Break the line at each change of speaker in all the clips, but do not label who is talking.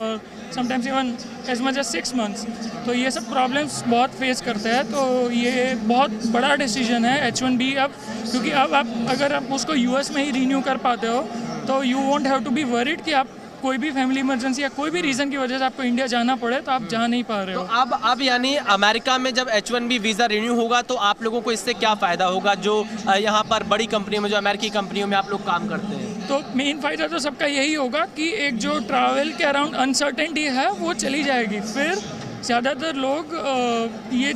और sometimes even as much as 6 months. तो ये सब प्रॉब्लम्स बहुत फेस करते हैं। तो ये बहुत बड़ा डिसीजन है H1B अब, क्योंकि अब आप अगर आप उसको US में ही रीन्यू कर पाते हो तो you won't have to be worried कि आप कोई भी फैमिली इमरजेंसी या कोई भी रीज़न की वजह से आपको इंडिया जाना पड़े तो आप जा नहीं पा रहे हो।
तो अब यानी अमेरिका में जब H1B वीज़ा रिन्यू होगा तो आप लोगों को इससे क्या फ़ायदा होगा, जो यहाँ पर बड़ी कंपनियों में, जो अमेरिकी कंपनियों में आप लोग काम करते हैं?
तो मेन फ़ायदा तो सबका यही होगा कि एक जो ट्रैवल के अराउंड अनसर्टेनिटी है वो चली जाएगी। फिर ज़्यादातर लोग ये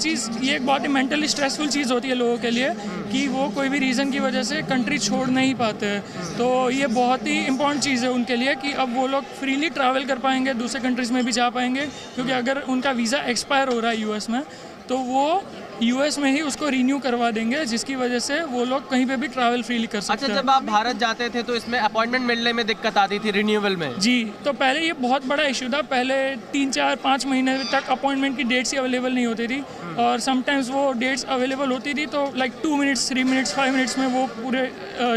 एक बहुत ही मेंटली स्ट्रेसफुल चीज़ होती है लोगों के लिए कि वो कोई भी रीज़न की वजह से कंट्री छोड़ नहीं पाते हैं। तो ये बहुत ही इंपॉर्टेंट चीज़ है उनके लिए कि अब वो लोग फ्रीली ट्रैवल कर पाएंगे, दूसरे कंट्रीज़ में भी जा पाएंगे। क्योंकि अगर उनका वीज़ा एक्सपायर हो रहा है US में तो वो US में ही उसको रीन्यू करवा देंगे, जिसकी वजह से वो लोग कहीं पे भी ट्रैवल फ्रीली कर सकते हैं।
अच्छा, जब आप भारत जाते थे तो इसमें अपॉइंटमेंट मिलने में दिक्कत आती थी रिन्यूअल में?
जी, तो पहले ये बहुत बड़ा इशू था। पहले 3, 4, 5 महीने तक अपॉइंटमेंट की डेट्स ही अवेलेबल नहीं होती थी और समटाइम्स वो डेट्स अवेलेबल होती थी तो लाइक 2 मिनट्स, 3 मिनट्स, 5 मिनट्स में वो पूरे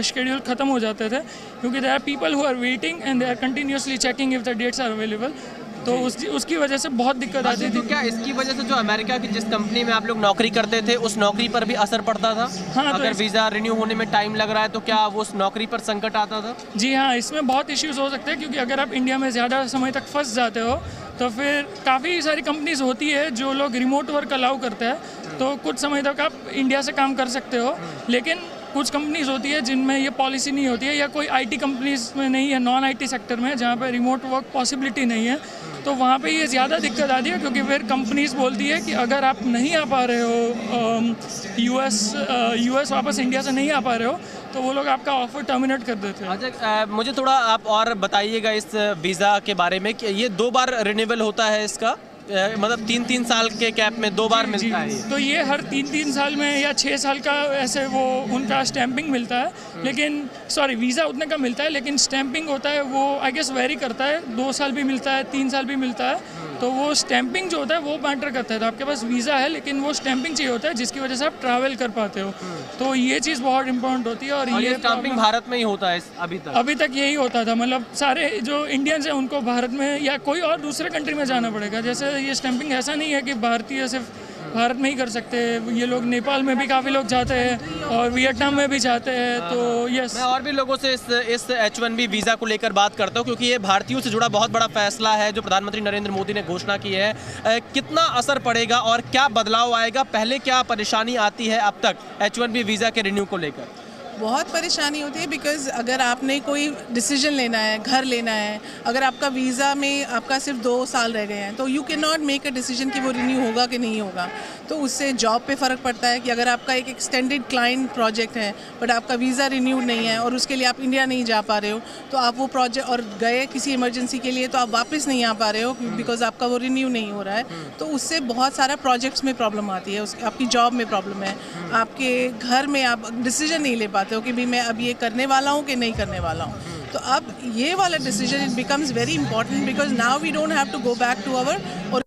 शेड्यूल ख़त्म हो जाते थे, क्योंकि there are people who are waiting and they are continuously checking if the dates are available. तो उसकी वजह से बहुत दिक्कत आती थी।
तो क्या इसकी वजह से जो अमेरिका की जिस कंपनी में आप लोग नौकरी करते थे उस नौकरी पर भी असर पड़ता था?
हाँ,
अगर वीज़ा रिन्यू होने में टाइम लग रहा है तो क्या वो उस नौकरी पर संकट आता था?
जी हाँ, इसमें बहुत इश्यूज हो सकते हैं, क्योंकि अगर आप इंडिया में ज़्यादा समय तक फंस जाते हो तो फिर काफ़ी सारी कंपनीज होती है जो लोग रिमोट वर्क अलाउ करते हैं, तो कुछ समय तक आप इंडिया से काम कर सकते हो। लेकिन कुछ कंपनीज होती है जिनमें ये पॉलिसी नहीं होती है, या कोई IT कंपनीज में नहीं है, नॉन IT सेक्टर में, जहाँ पे रिमोट वर्क पॉसिबिलिटी नहीं है, तो वहाँ पे ये ज़्यादा दिक्कत आती है। क्योंकि फिर कंपनीज बोलती है कि अगर आप नहीं आ पा रहे हो US वापस इंडिया से नहीं आ पा रहे हो तो वो लोग आपका ऑफर टर्मिनेट कर देते हैं।
अच्छा, मुझे थोड़ा आप और बताइएगा इस वीज़ा के बारे में कि ये 2 बार रिन्यूअल होता है इसका, मतलब 3-3 साल के कैप में 2 बार मिलता है?
तो ये हर 3-3 साल में या 6 साल का ऐसे वो उनका स्टैंपिंग मिलता है। लेकिन वीज़ा उतने का मिलता है, लेकिन स्टैंपिंग होता है वो आई गेस वेरी करता है, 2 साल भी मिलता है, 3 साल भी मिलता है। तो वो स्टैंपिंग जो होता है वो मैटर करता है। तो आपके पास वीज़ा है लेकिन वो स्टैंपिंग चाहिए होता है, जिसकी वजह से आप ट्रैवल कर पाते हो। तो ये चीज़ बहुत इंपॉर्टेंट होती है। और ये
स्टैंपिंग भारत में ही होता है अभी तक
यही होता था। मतलब सारे जो इंडियंस हैं उनको भारत में या कोई और दूसरे कंट्री में जाना पड़ेगा। जैसे ये स्टैंपिंग ऐसा नहीं है कि भारतीय सिर्फ भारत में ही कर सकते हैं, ये लोग नेपाल में भी काफ़ी लोग जाते हैं और वियतनाम में भी जाते हैं। तो यस,
मैं और भी लोगों से इस H1B वीज़ा को लेकर बात करता हूँ, क्योंकि ये भारतीयों से जुड़ा बहुत बड़ा फैसला है जो प्रधानमंत्री नरेंद्र मोदी ने घोषणा की है। कितना असर पड़ेगा और क्या बदलाव आएगा? पहले क्या परेशानी आती है अब तक H1B वीज़ा के रिन्यू को लेकर?
बहुत परेशानी होती है, बिकॉज़ अगर आपने कोई डिसीजन लेना है, घर लेना है, अगर आपका वीज़ा में आपका सिर्फ 2 साल रह गए हैं तो you can not make a decision कि वो रिन्यू होगा कि नहीं होगा। तो उससे जॉब पे फ़र्क पड़ता है कि अगर आपका एक एक्सटेंडेड क्लाइंट प्रोजेक्ट है बट आपका वीज़ा रिन्यू नहीं है और उसके लिए आप इंडिया नहीं जा पा रहे हो, तो आप वो प्रोजेक्ट और गए किसी इमरजेंसी के लिए तो आप वापस नहीं आ पा रहे हो बिकॉज आपका वो रिन्यू नहीं हो रहा है। तो उससे बहुत सारा प्रोजेक्ट्स में प्रॉब्लम आती है, आपकी जॉब में प्रॉब्लम है, आपके घर में आप डिसीजन नहीं ले पाते हो कि भी मैं अब ये करने वाला हूँ कि नहीं करने वाला हूँ। तो अब ये वाला decision it becomes very important, because now we don't have to go back to our, और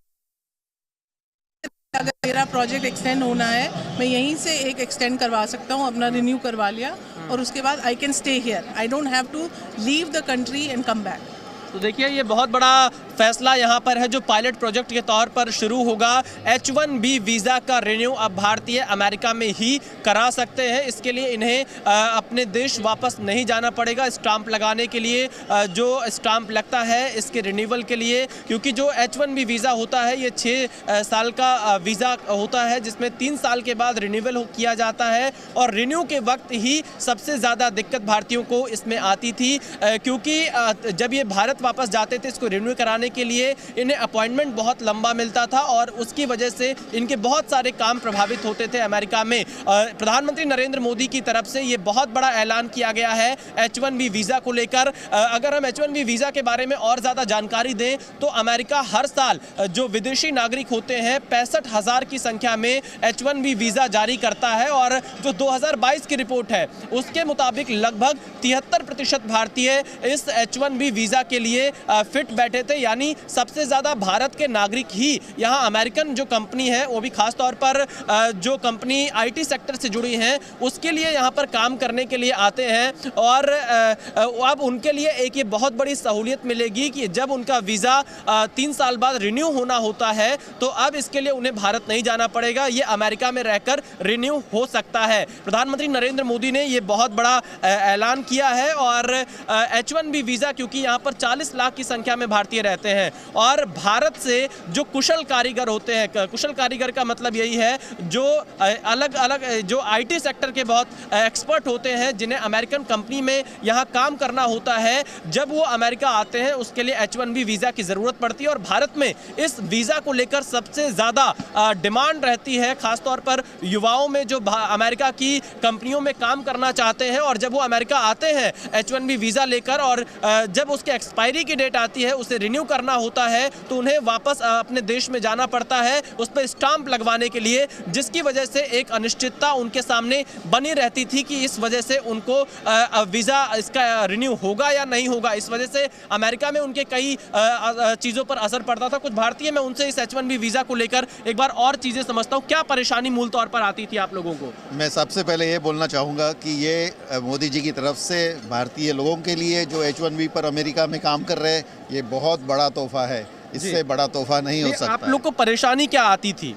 अगर मेरा प्रोजेक्ट एक्सटेंड होना है मैं यहीं से एक एक्सटेंड करवा सकता हूँ, अपना रिन्यू करवा लिया और उसके बाद I can stay here, I don't have to leave the country and come back.
तो देखिए, ये बहुत बड़ा फैसला यहाँ पर है जो पायलट प्रोजेक्ट के तौर पर शुरू होगा। H1B वीज़ा का रिन्यू अब भारतीय अमेरिका में ही करा सकते हैं। इसके लिए इन्हें अपने देश वापस नहीं जाना पड़ेगा स्टाम्प लगाने के लिए, जो स्टाम्प लगता है इसके रिन्यूअल के लिए, क्योंकि जो H1B वीज़ा होता है ये 6 साल का वीज़ा होता है, जिसमें 3 साल के बाद रिन्यूअल किया जाता है। और रिन्यू के वक्त ही सबसे ज़्यादा दिक्कत भारतीयों को इसमें आती थी, क्योंकि जब ये भारत वापस जाते थे इसको रिन्यू कराने के लिए, इन्हें अपॉइंटमेंट बहुत लंबा मिलता था और उसकी वजह से इनके बहुत सारे काम प्रभावित होते थे अमेरिका में। प्रधानमंत्री नरेंद्र मोदी की तरफ से ये बहुत बड़ा ऐलान किया गया है H1B वीज़ा को लेकर। अगर हम H1B वीज़ा के बारे में और ज़्यादा जानकारी दें तो अमेरिका हर साल जो विदेशी नागरिक होते हैं 65,000 की संख्या में H1B वीज़ा जारी करता है, और जो 2022 की रिपोर्ट है उसके मुताबिक लगभग 73% भारतीय इस H1B वीज़ा के लिए फिट बैठे थे, यानी यानी सबसे ज़्यादा भारत के नागरिक ही यहाँ अमेरिकन जो कंपनी है वो भी खास तौर पर जो कंपनी IT सेक्टर से जुड़ी हैं उसके लिए यहाँ पर काम करने के लिए आते हैं। और अब उनके लिए एक ये बहुत बड़ी सहूलियत मिलेगी कि जब उनका वीज़ा 3 साल बाद रिन्यू होना होता है तो अब इसके लिए उन्हें भारत नहीं जाना पड़ेगा, ये अमेरिका में रहकर रिन्यू हो सकता है। प्रधानमंत्री नरेंद्र मोदी ने ये बहुत बड़ा ऐलान किया है। और H1B वीज़ा, क्योंकि यहाँ पर 40 लाख की संख्या में भारतीय रहते हैं और भारत से जो कुशल कारीगर होते हैं, कुशल कारीगर का मतलब यही है जो अलग अलग जो IT सेक्टर के बहुत एक्सपर्ट होते हैं जिन्हें अमेरिकन कंपनी में यहाँ काम करना होता है, जब वो अमेरिका आते हैं उसके लिए H1B वीज़ा की ज़रूरत पड़ती है। और भारत में इस वीज़ा को लेकर सबसे ज़्यादा डिमांड रहती है, खासतौर पर युवाओं में जो अमेरिका की कंपनियों में काम करना चाहते हैं। और जब वो अमेरिका आते हैं H1B वीज़ा लेकर और जब उसके एक्सपायरी की डेट आती है, उसे रिन्यू करना होता है, तो उन्हें वापस अपने देश में जाना पड़ता है उस पर स्टाम्प लगवाने के लिए, जिसकी वजह से एक अनिश्चितता उनके सामने बनी रहती थी कि इस वजह से उनको वीज़ा इसका रिन्यू होगा या नहीं होगा। इस वजह से अमेरिका में उनके कई चीज़ों पर असर पड़ता था। कुछ भारतीय, मैं उनसे इस H1B वीज़ा को लेकर एक बार और चीज़ें समझता हूँ, क्या परेशानी मूल तौर पर आती थी आप लोगों को?
मैं सबसे पहले ये बोलना चाहूँगा कि ये मोदी जी की तरफ से भारतीय लोगों के लिए जो H1B पर अमेरिका में काम कर रहे हैं, ये बहुत बड़ा तोहफा है। इससे बड़ा तोहफा नहीं हो सकता।
आप लोग को परेशानी क्या आती थी?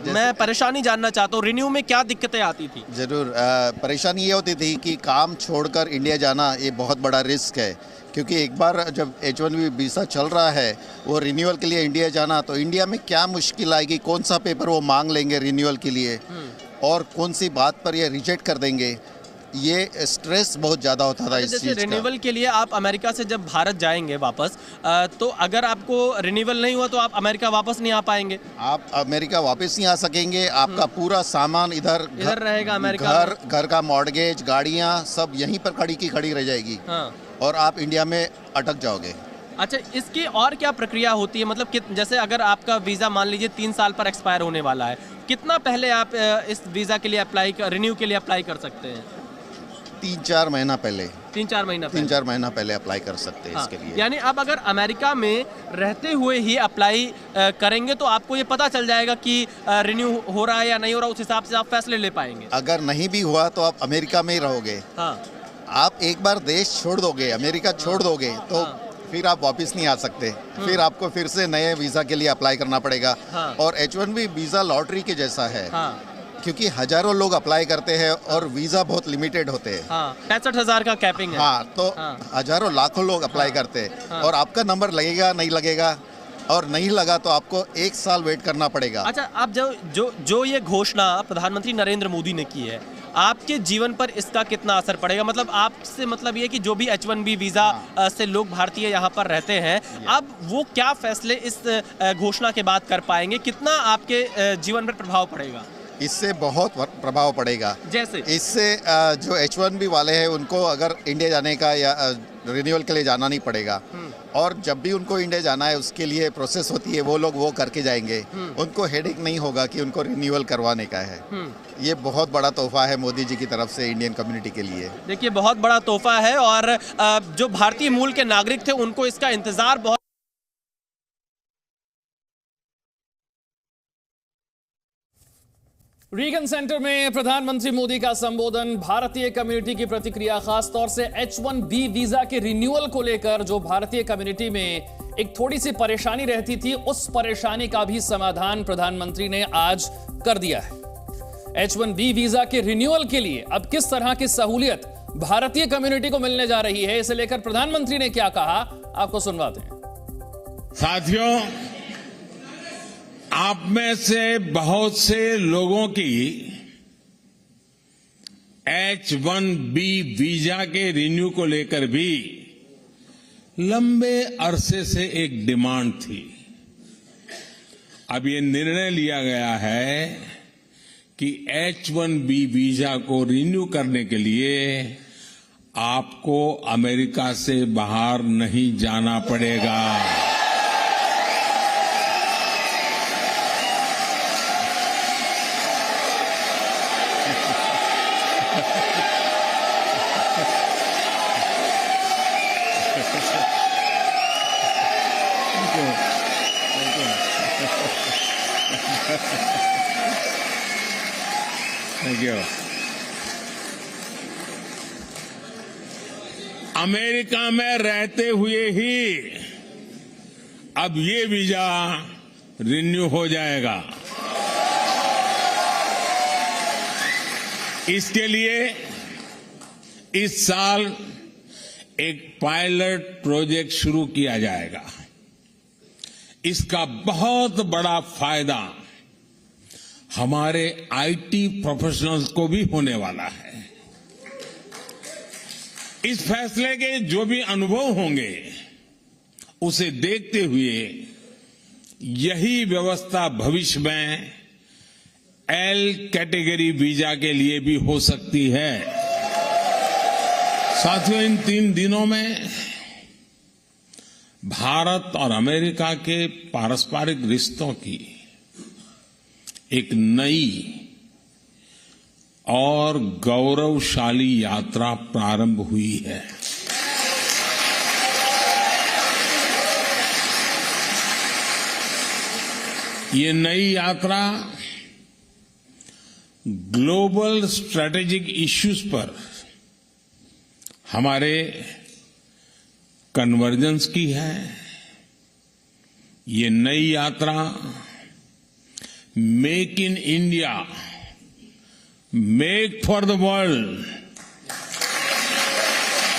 मैं परेशानी जानना चाहता हूँ, रिन्यू में क्या दिक्कतें आती थी?
जरूर, परेशानी ये होती थी कि काम छोड़कर इंडिया जाना ये बहुत बड़ा रिस्क है, क्योंकि एक बार जब H1B वीज़ा चल रहा है वो रिन्यूअल के लिए इंडिया जाना, तो इंडिया में क्या मुश्किल आएगी, कौन सा पेपर वो मांग लेंगे रिन्यूअल के लिए और कौन सी बात पर ये रिजेक्ट कर देंगे, ये स्ट्रेस बहुत ज़्यादा होता था इस चीज़ का।
रिन्यूअल के लिए आप अमेरिका से जब भारत जाएंगे वापस, तो अगर आपको रिन्यूअल नहीं हुआ तो आप अमेरिका वापस नहीं आ पाएंगे?
आप अमेरिका वापस नहीं आ सकेंगे। आपका पूरा सामान इधर
रहेगा अमेरिका में।
घर का मॉर्गेज, गाड़ियाँ सब यहीं पर खड़ी की खड़ी रह जाएगी।
हाँ।
और आप इंडिया में अटक जाओगे।
अच्छा, इसकी और क्या प्रक्रिया होती है? मतलब जैसे अगर आपका वीज़ा मान लीजिए 3 साल पर एक्सपायर होने वाला है, कितना पहले आप इस वीज़ा के लिए रिन्यू के लिए अप्लाई कर सकते हैं?
3-4 महीना पहले।
3-4 महीना
3-4 महीना पहले अप्लाई कर सकते हैं इसके लिए।
यानी अब अगर अमेरिका में रहते हुए ही अप्लाई करेंगे तो आपको ये पता चल जाएगा कि रिन्यू हो रहा है या नहीं हो रहा, उस हिसाब से आप फैसले ले पाएंगे।
अगर नहीं भी हुआ तो आप अमेरिका में ही रहोगे।
हाँ।
आप एक बार देश छोड़ दोगे, अमेरिका छोड़ दोगे तो फिर आप वापस नहीं आ सकते। फिर आपको फिर से नए वीज़ा के लिए अप्लाई करना पड़ेगा। और H1B वीज़ा लॉटरी के जैसा है, क्योंकि हजारों लोग अप्लाई करते हैं और वीज़ा बहुत लिमिटेड होते हैं।
65,000 का कैपिंग है।
हाँ, तो हजारों लाखों लोग अप्लाई करते हैं और आपका नंबर लगेगा नहीं लगेगा, और नहीं लगा तो आपको 1 साल वेट करना पड़ेगा।
अच्छा, आप जो ये घोषणा प्रधानमंत्री नरेंद्र मोदी ने की है, आपके जीवन पर इसका कितना असर पड़ेगा? मतलब आपसे मतलब ये कि जो भी H1B वीज़ा से लोग भारतीय यहाँ पर रहते हैं, अब वो क्या फैसले इस घोषणा के बाद कर पाएंगे? कितना आपके जीवन पर प्रभाव पड़ेगा?
इससे बहुत प्रभाव पड़ेगा।
जैसे
इससे जो H1B वाले हैं उनको अगर इंडिया जाने का या रिन्यूअल के लिए जाना नहीं पड़ेगा, और जब भी उनको इंडिया जाना है उसके लिए प्रोसेस होती है, वो लोग वो करके जाएंगे। उनको हेडेक नहीं होगा कि उनको रिन्यूअल करवाने का है। ये बहुत बड़ा तोहफा है मोदी जी की तरफ से इंडियन कम्युनिटी के लिए।
देखिए, बहुत बड़ा तोहफा है और जो भारतीय मूल के नागरिक थे उनको इसका इंतजार बहुत।
रीगन सेंटर में प्रधानमंत्री मोदी का संबोधन, भारतीय कम्युनिटी की प्रतिक्रिया, खासतौर से H1B वीजा के रिन्यूअल को लेकर जो भारतीय कम्युनिटी में एक थोड़ी सी परेशानी रहती थी, उस परेशानी का भी समाधान प्रधानमंत्री ने आज कर दिया है। H1B वीजा के रिन्यूअल के लिए अब किस तरह की सहूलियत भारतीय कम्युनिटी को मिलने जा रही है, इसे लेकर प्रधानमंत्री ने क्या कहा, आपको सुनवाते हैं।
साथियों, आप में से बहुत से लोगों की H1B वीजा के रिन्यू को लेकर भी लंबे अरसे से एक डिमांड थी। अब ये निर्णय लिया गया है कि H1B वीजा को रिन्यू करने के लिए आपको अमेरिका से बाहर नहीं जाना पड़ेगा। Thank you. अमेरिका में रहते हुए ही अब ये वीजा रिन्यू हो जाएगा। इसके लिए इस साल एक पायलट प्रोजेक्ट शुरू किया जाएगा। इसका बहुत बड़ा फायदा हमारे आईटी प्रोफेशनल्स को भी होने वाला है। इस फैसले के जो भी अनुभव होंगे उसे देखते हुए यही व्यवस्था भविष्य में एल कैटेगरी वीजा के लिए भी हो सकती है। साथियों, इन 3 दिनों में भारत और अमेरिका के पारस्परिक रिश्तों की एक नई और गौरवशाली यात्रा प्रारंभ हुई है। ये नई यात्रा ग्लोबल स्ट्रेटेजिक इश्यूज पर हमारे कन्वर्जेंस की है। ये नई यात्रा make in India, make for the world,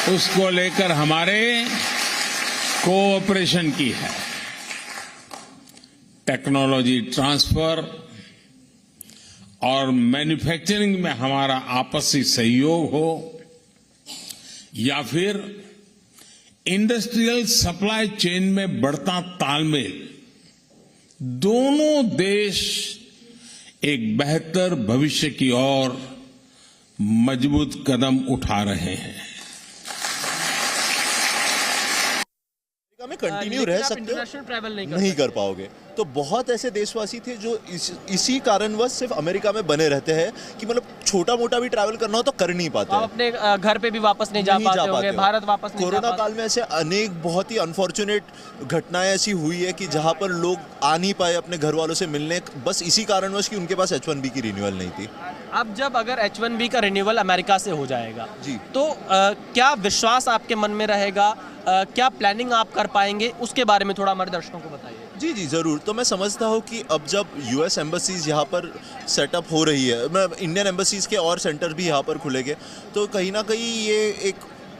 उसको लेकर हमारे कोऑपरेशन की है। टेक्नोलॉजी ट्रांसफर और मैन्युफैक्चरिंग में हमारा आपसी सहयोग हो या फिर इंडस्ट्रियल सप्लाई चेन में बढ़ता तालमेल, दोनों देश एक बेहतर भविष्य की ओर मजबूत कदम उठा रहे हैं।
में कंटिन्यू रह सकते हो, नहीं कर पाओगे। तो बहुत ऐसे देशवासी थे जो इसी कारणवश सिर्फ अमेरिका में बने रहते हैं कि मतलब छोटा मोटा भी ट्रैवल करना हो तो कर नहीं पाते।
आप अपने घर पे भी वापस नहीं जा पाते होंगे, भारत वापस नहीं जा पाते।
कोरोना काल में ऐसे अनेक बहुत ही अनफॉर्चुनेट घटनाएं ऐसी हुई है कि जहां पर लोग आ नहीं पाए अपने घर वालों से मिलने, बस इसी कारणवश कि उनके पास H1B की रिन्यूअल नहीं थी।
अब जब अगर H1B का रिन्यूअल अमेरिका से हो जाएगा
जी,
तो क्या विश्वास आपके मन में रहेगा, क्या प्लानिंग आप कर पाएंगे, उसके बारे में थोड़ा हमारे दर्शकों को बताइए।
जी जी ज़रूर। तो मैं समझता हूँ कि अब जब US एम्बेसीज यहाँ पर सेटअप हो रही है, मैं इंडियन एम्बेसीज के और सेंटर भी यहाँ पर खुलेंगे, तो कहीं ना कहीं ये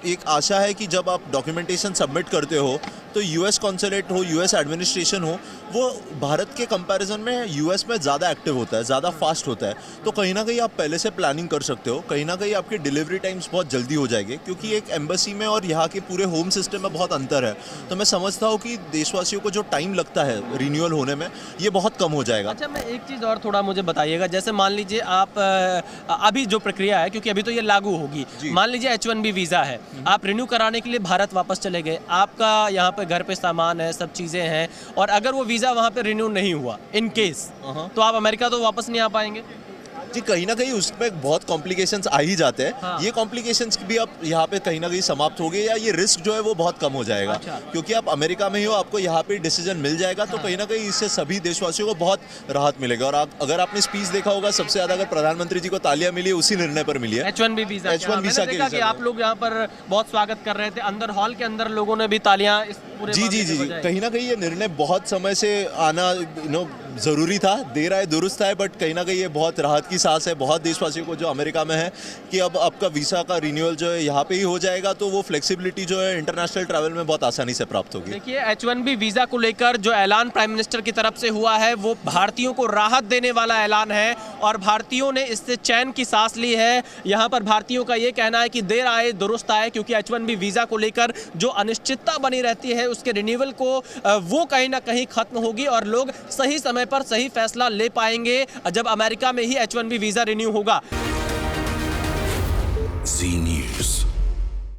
एक आशा है कि जब आप डॉक्यूमेंटेशन सबमिट करते हो तो US कॉन्सुलेट हो, US एडमिनिस्ट्रेशन हो, वो भारत के कंपैरिजन में US में ज़्यादा एक्टिव होता है, ज़्यादा फास्ट होता है। तो कहीं ना कहीं आप पहले से प्लानिंग कर सकते हो, कहीं ना कहीं आपके डिलीवरी टाइम्स बहुत जल्दी हो जाएंगे, क्योंकि एक एम्बेसी में और यहाँ के पूरे होम सिस्टम में बहुत अंतर है। तो मैं समझता हूँ कि देशवासियों को जो टाइम लगता है रिन्यूअल होने में, ये बहुत कम हो जाएगा।
अच्छा, मैं एक चीज़ और थोड़ा मुझे बताइएगा, जैसे मान लीजिए आप अभी जो प्रक्रिया है, क्योंकि अभी तो ये लागू होगी, मान लीजिए H1B वीज़ा है, आप रिन्यू कराने के लिए भारत वापस चले गए, आपका यहाँ पे घर पे सामान है, सब चीज़ें हैं, और अगर वो वीज़ा वहाँ पे रिन्यू नहीं हुआ इन केस, तो आप अमेरिका तो वापस नहीं आ पाएंगे।
जी, कहीं ना कहीं उसमें बहुत कॉम्प्लिकेशंस आ ही जाते हैं।
हाँ।
ये कॉम्प्लिकेशंस भी अब यहाँ पे कहीं ना कहीं समाप्त हो गए, या ये रिस्क जो है वो बहुत कम हो जाएगा।
अच्छा।
क्योंकि आप अमेरिका में ही हो, आपको यहाँ पे डिसीजन मिल जाएगा। तो कहीं ना कहीं इससे सभी देशवासियों को बहुत राहत मिलेगा। और अगर आपने स्पीच देखा होगा, सबसे ज़्यादा अगर प्रधानमंत्री जी को तालियां मिली है उसी निर्णय पर मिली है,
H1B वीज़ा।
H1 वीज़ा के
कि आप लोग यहाँ पर बहुत स्वागत कर रहे थे, अंदर हॉल के अंदर लोगों ने भी तालियां इस पूरे
जी जी जी कहीं ना कहीं ये निर्णय बहुत समय से आना ज़रूरी था, देर आए दुरुस्त है, बट कहीं ना कहीं ये बहुत राहत की सांस है बहुत देशवासियों को जो अमेरिका में है, कि अब आपका वीज़ा का रिन्यूअल जो है यहाँ पे ही हो जाएगा। तो वो फ्लेक्सिबिलिटी जो है इंटरनेशनल ट्रैवल में बहुत आसानी से प्राप्त होगी।
देखिए, H1B वीज़ा को लेकर जो ऐलान प्राइम मिनिस्टर की तरफ से हुआ है, वो भारतीयों को राहत देने वाला ऐलान है, और भारतीयों ने इससे चैन की सांस ली है। यहाँ पर भारतीयों का ये कहना है कि देर आए दुरुस्त आए, क्योंकि H1B वीज़ा को लेकर जो अनिश्चितता बनी रहती है, उसके रिन्यूअल को वो कहीं ना कहीं खत्म होगी, और लोग सही समय पर सही फैसला ले पाएंगे जब अमेरिका में ही H1B वीज़ा रिन्यू होगा।